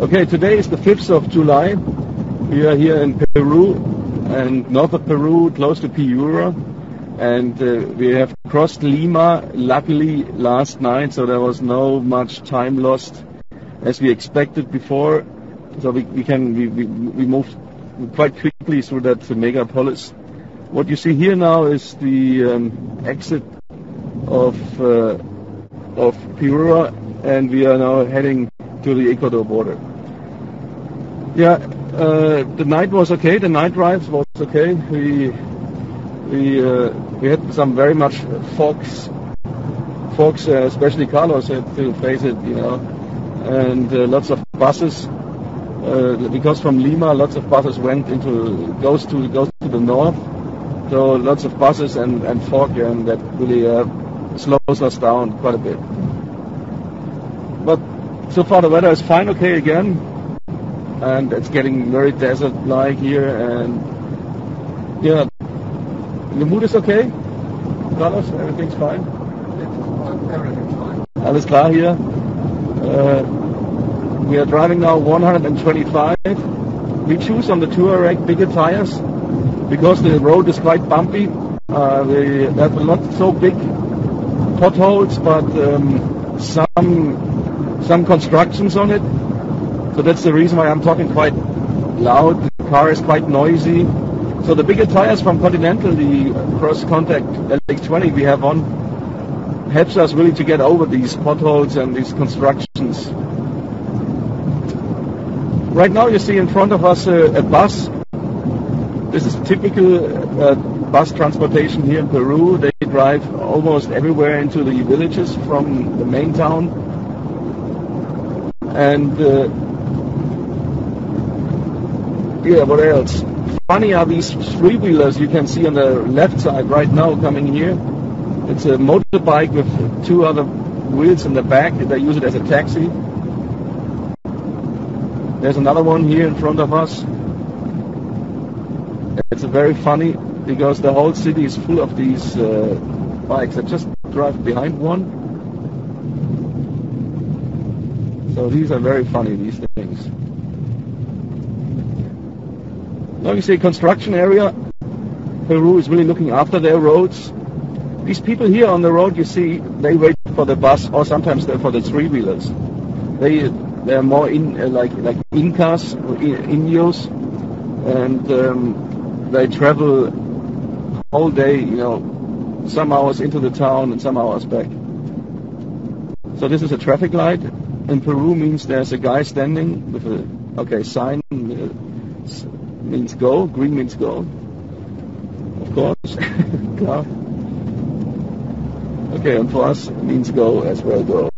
Okay, today is the 5th of July. We are here in Peru, and north of Peru, close to Piura. And we have crossed Lima, luckily, last night, so there was no much time lost as we expected before. So we moved quite quickly through that megapolis. What you see here now is the exit of Piura, and we are now heading to the Ecuador border. Yeah, the night was okay. The night drive was okay. We had some very much fogs, especially Carlos had to face it, and lots of buses. Because from Lima, lots of buses goes to the north. So lots of buses and fog, and that really slows us down quite a bit. But so far the weather is fine, okay again, and it's getting very desert-like here, and yeah, the mood is okay. Carlos, everything's fine. Everything's fine. Alles klar here. We are driving now 125. We choose on the Touareg bigger tires because the road is quite bumpy. They have not so big potholes, but some constructions on it. So that's the reason why I'm talking quite loud. The car is quite noisy. So the bigger tires from Continental, the Cross Contact LX20 we have on, helps us really to get over these potholes and these constructions. Right now you see in front of us a bus. This is typical bus transportation here in Peru. They drive almost everywhere into the villages from the main town. And yeah, what else? Funny are these three-wheelers you can see on the left side right now coming here. It's a motorbike with two other wheels in the back. They use it as a taxi. There's another one here in front of us. It's very funny because the whole city is full of these bikes. I just drive behind one. So these are very funny, these things. Now you see construction area. Peru is really looking after their roads. These people here on the road, you see, they wait for the bus, or sometimes they're for the three-wheelers. They're more like Incas or Indios, and they travel all day, some hours into the town and some hours back. So this is a traffic light. In Peru means there's a guy standing with a sign. Means go. Green means go. Of course. Klar. Okay, and for us it means go as well, go.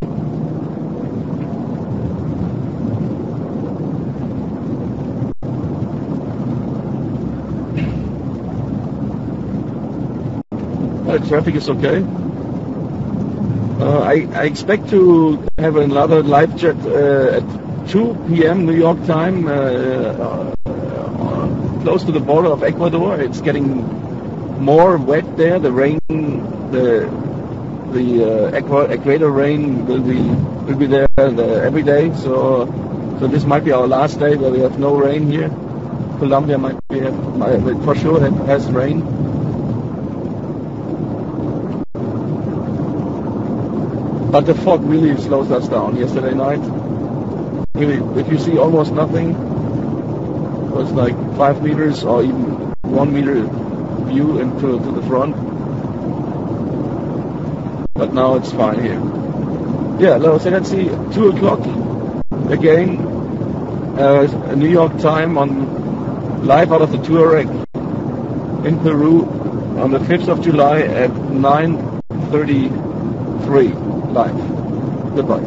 The traffic is okay. I expect to have another live jet at 2 p.m. New York time, close to the border of Ecuador. It's getting more wet there. The rain, the equator rain will be there every day. So this might be our last day where we have no rain here. Colombia for sure it has rain. But the fog really slows us down. Yesterday night, really, if you see almost nothing, it was like 5 meters or even 1 meter view into the front. But now it's fine here. Yeah, so let's see, 2 o'clock again, New York time on live out of the Touareg in Peru on the 5th of July at 9:33 live. Goodbye.